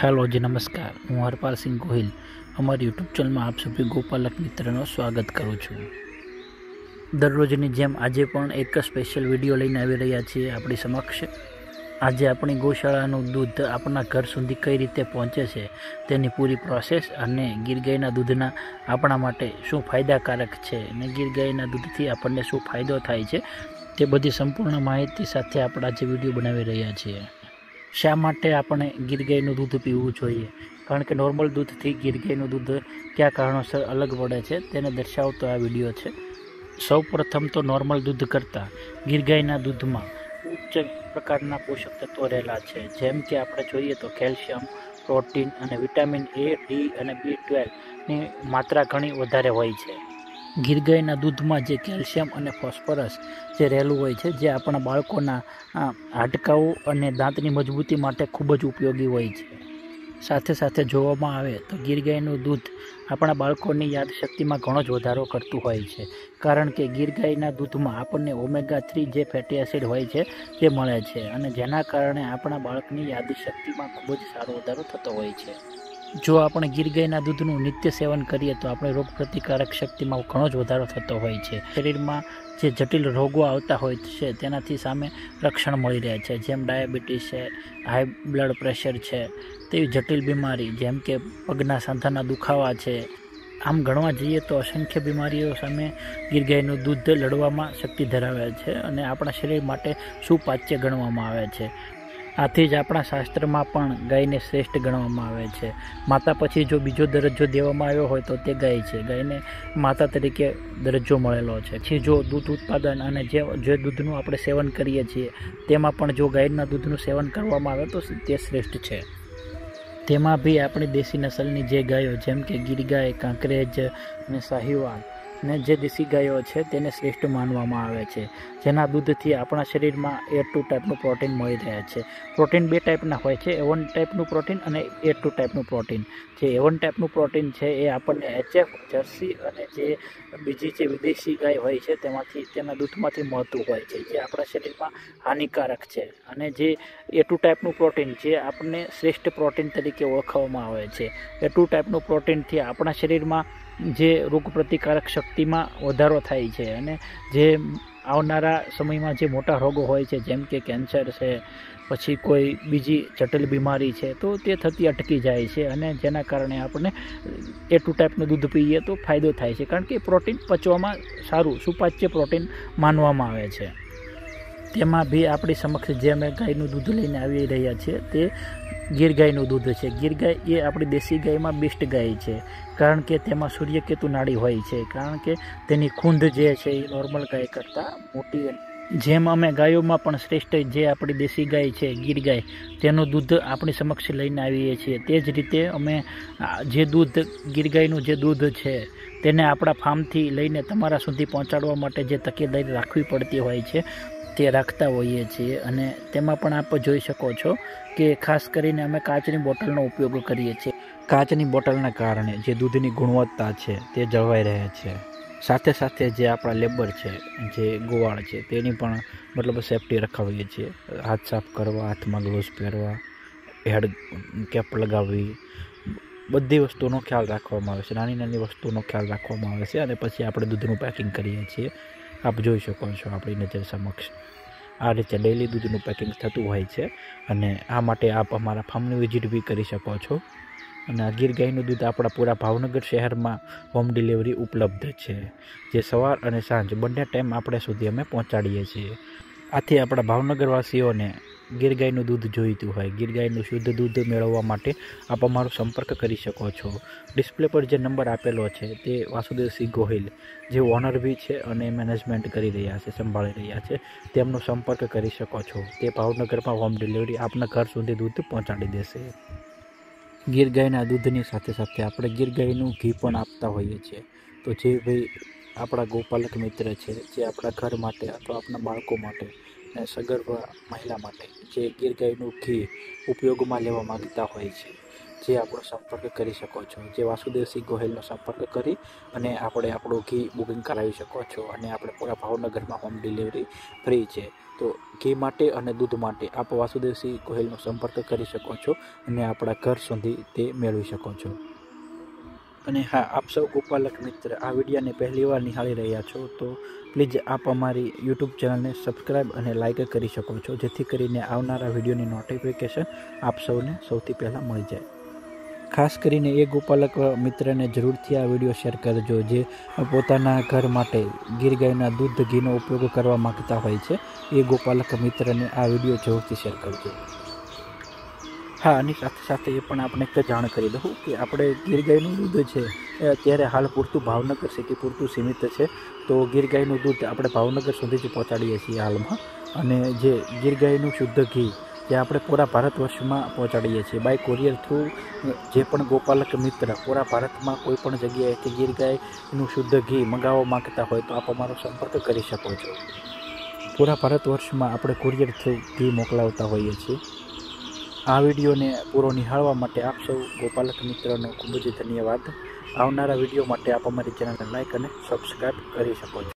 Hello जी नमस्कार। हूँ हरपाल सिंह गोहिल अमर YouTube channel में आप सभी गोपालक मित्रों स्वागत करूँ छूँ। दररोजनी जेम आजे पण एक स्पेशल विडियो लईने आवी रह्या छीए आपणी समक्ष। आज अपनी गौशाळानुं दूध अपना घर सुधी कई रीते पहोंचे छे तेनी पूरी प्रोसेस अने गीर गायना दूधना आपणा माटे शुं फायदाकारक छे ने गीर गायना दूधथी आपणने शुं फायदो थाय छे ते बधी संपूर्ण माहिती साथे आपणे आज विडियो बनावी रह्या छीए। शा माटे आपणे गीर गायनुं दूध पीवुं जोईए, कारण के नॉर्मल दूधथी गीर गायनुं दूध क्या कारणोसर अलग पड़े छे तेने दर्शावतो आ विडियो छे। सौ प्रथम तो नॉर्मल दूध करता गीर गायना दूधमां उच्च प्रकारना पोषक तत्वो रहेला छे, जेम के आपणे जोईए तो केल्शियम, प्रोटीन अने विटामिन ए, डी अने B12 नी मात्रा घणी वधारे होय छे। गीर गायना दूधमां जे केल्शियम अने फॉस्फरस जे रहेલું હોય છે જે આપણા બાળકોના હાડકાઓ અને દાંતની મજબૂતી માટે ખૂબ જ ઉપયોગી હોય છે। સાથે સાથે જોવામાં આવે તો ગીર ગાયનું દૂધ આપણા બાળકોની યાદશક્તિમાં ઘણો જ વધારો કરતું હોય છે, કારણ કે ગીર ગાયના દૂધમાં આપણને ઓમેગા 3 જે ફેટી એસિડ હોય છે તે મળે છે અને જેના કારણે આપણા બાળકની યાદશક્તિમાં ખૂબ જ સારો વધારો થતો હોય છે। जो આપણે ગીર ગાયના दूधનું નિત્ય સેવન કરીએ તો આપણે રોગ પ્રતિકારક શક્તિમાં ઘણો જ વધારો થતો હોય છે। શરીરમાં જે જટિલ રોગો આવતા હોય છે તેનાથી સામે રક્ષણ મળી રહે છે, જેમ ડાયાબિટીસ છે, હાઈ બ્લડ પ્રેશર છે, તેવી જટિલ બીમારી જેમ કે પગના સાંધાના દુખાવા છે। આમ ગણવા જઈએ તો અસંખ્ય બીમારીઓ સામે ગીર ગાયનું दूध લડવામાં શક્તિ ધરાવે છે અને આપણા શરીર માટે સુપાચ્ય ગણવામાં આવે છે। आथी ज आपणा शास्त्र में पण गाय ने श्रेष्ठ गणवामां आवे छे। माता पछी जो बीजो दरजो देवामां आव्यो होय तो ते गाय छे। गाय ने माता तरीके दरजो मळेलो छे। पछी जो दूध उत्पादन अने जे दूधनुं आपणे सेवन करीए छीए तेमां पण जो गायना दूधनुं सेवन करवामां आवे तो ते श्रेष्ठ छे। तेमां भी आपणी देशी नस्लनी जे गायो जेम के गीर गाय, कांकरेज अने साहीवाल ने जे देशी गायो छे तेने श्रेष्ठ मानवामां आवे छे, जेना दूधथी आपणा शरीरमां A2 टाइपनुं प्रोटीन मळी रहे छे। प्रोटीन बे टाइपना होय छे, A1 टाइपनुं प्रोटीन अने A2 टाइपनुं प्रोटीन। जे A1 टाइपनुं प्रोटीन छे ए आपणने HF, जर्सी अने जे बीजी जे विदेशी गाय होय छे तेमांथी तेना दूधमांथी मळतुं होय छे, जे आपणा शरीरमां हानिकारक छे। अने जे A2 टाइपनुं प्रोटीन जे आपणे श्रेष्ठ प्रोटीन तरीके ओळखवामां आवे छे। A2 टाइपनुं प्रोटीनथी आपणा शरीरमां जे रोग प्रतिकारक शक्ति में वधारो थाय छे अने जे आवनारा समय में जे मोटा रोगो होय छे जेम के कैंसर है, पछी कोई बीजी जटिल बीमारी है तो ते थती अटकी जाए छे अने जेना कारणे आपणे A2 टाइपनुं दूध पीए तो फायदो थाय छे, कारण के प्रोटीन पचवामां सारूं सुपाच्य प्रोटीन मानवामां आवे छे। तेमां भी आपणी समक्ष जे अमे गायनुं दूध लईने आवी रह्या छीए ते गीर गायनुं दूध छे। गीर गाय ए आपणी देशी गायमां बेस्ट गाय छे, कारण के तेमां सूर्यकेतु नाड़ी होय छे, कारण के तेनी खूंद जे छे ए नॉर्मल गाय करता मोटी। जेम अमे गायोमां पण श्रेष्ठ जे आपणी देशी गाय छे गीर गाय तेनुं दूध आपणी समक्ष लईने आवीए छीए, ते ज रीते अमे जे दूध गीर गायनुं जे दूध छे तेने आपणा फार्मथी लईने तमारा सुधी पहोंचाडवा माटे जे तकेदारी राखवी पड़ती होय छे ते राखता होईए छीए। अने तेमां पण आप जोई शको छो के खास करीने अमे काचनी बोटलनो उपयोग करीए छीए। काचनी बोटलना कारणे जे दूधनी गुणवत्ता छे ते जळवाई रहे छे। साथे साथे जे आपणा लेबर छे जे गोवाळ छे तेनी पण मतलब सेफ्टी रखावीए छीए। हाथ साफ करवा, हाथमां ग्लोव्स पहेरवा, हेड केप लगावी, बधी वस्तुओनो ख्याल राखवामां आवे छे। नानी नानी वस्तुओनो ख्याल राखवामां आवे छे अने पछी आपणे दूधनुं पेकिंग करीए छीए। आप जोई शको छो आपणी नजर समक्ष आ रीते डेली दूधनुं पेकिंग थतुं होय छे अने आ माटे आप अमारा फार्मनी विजिट बी करी शको छो। अने गीर गायनुं दूध आपणा पूरा भावनगर शहेरमां होम डिलिवरी उपलब्ध छे, जे सवार अने सांज बंने टाइम आपणे सुधी अमे पहोंचाडीए छीए। आथी आपणा भावनगरवासीओने गीर गायनुं दूध जोईतुं होय, गीर गायनुं शुद्ध दूध मेळववा माटे आप अमारो संपर्क करी शको छो। डिस्प्ले पर जे नंबर आपेलो छे ते वासुदेव सिंह गोहिल जे ओनर बी छे अने मैनेजमेंट करी रह्या छे, संभाळी रह्या छे, तेमनो संपर्क करी शको छो। ते भावनगरमां होम डिलिवरी आपना घर सुधी दूध पहोंचाडी देशे। गीर गायना दूधनी साथे साथे आपणे गीर गायनुं घी पण आपता होईए छीए। तो जे भाई आपणा गोपालक मित्र छे जे आपणा घर माटे अथवा आपणा बाळको माटे ने सगर्भ महिला माटे जे गीर गायनुं घी उपयोगमां लेवा मांगता होय छे જે આપણો સંપર્ક કરી શકો છો, જે વાસુદેવસિંહ ગોહિલનો સંપર્ક કરી અને આપણે આપણું ઘી બુકિંગ કરાવી શકો છો. અને આપણે પૂરા ભાવનગરમાં હોમ ડિલિવરી ફ્રી છે. તો ઘી માટે અને દૂધ માટે આપ વાસુદેવસિંહ ગોહિલનો સંપર્ક કરી શકો છો અને આપણા ઘર સુધી તે મેળવી શકો છો. અને હા, આપ સૌ ગોપાલક મિત્ર આ વિડીયોને પહેલી વાર નિહાળી રહ્યા છો તો પ્લીઝ આપ અમારી યુટ્યુબ ચેનલને સબસ્ક્રાઈબ અને લાઇક કરી શકો છો, જેથી કરીને આવનારા વિડીયોની નોટિફિકેશન આપ સૌને સૌથી પહેલાં મળી જાય. ખાસ કરીને એ ગોપાલક મિત્રને જરૂરથી આ વિડીયો શેર કરજો જે પોતાના ઘર માટે ગીર ગાયના દૂધ ઘીનો ઉપયોગ કરવા માગતા હોય છે. એ ગોપાલક મિત્રને આ વિડીયો જરૂરથી શેર કરજો. હા, અને સાથે સાથે એ પણ આપણે એક જાણ કરી દઉં કે આપણે ગીર ગાયનું દૂધ છે એ અત્યારે હાલ પૂરતું ભાવનગર સિટી પૂરતું સીમિત છે. તો ગીર ગાયનું દૂધ આપણે ભાવનગર સુધી જ પહોંચાડીએ છીએ હાલમાં. અને જે ગીર ગાયનું શુદ્ધ ઘી જે આપણે પૂરા ભારત વર્ષમાં પહોંચાડીએ છીએ બાય કોરિયર થ્રુ. જે પણ ગોપાલક મિત્ર પૂરા ભારતમાં કોઈ પણ જગ્યાએથી ગીર ગાયનું શુદ્ધ ઘી મંગાવવા માગતા હોય તો આપ અમારો સંપર્ક કરી શકો છો. પૂરા ભારત વર્ષમાં આપણે કોરિયર થ્રુ ઘી મોકલાવતા હોઈએ છીએ. આ વિડીયોને પૂરો નિહાળવા માટે આપ સૌ ગોપાલક મિત્રોનો ખૂબ જ ધન્યવાદ. આવનારા વિડીયો માટે આપ અમારી ચેનલને લાઇક અને સબસ્ક્રાઈબ કરી શકો છો.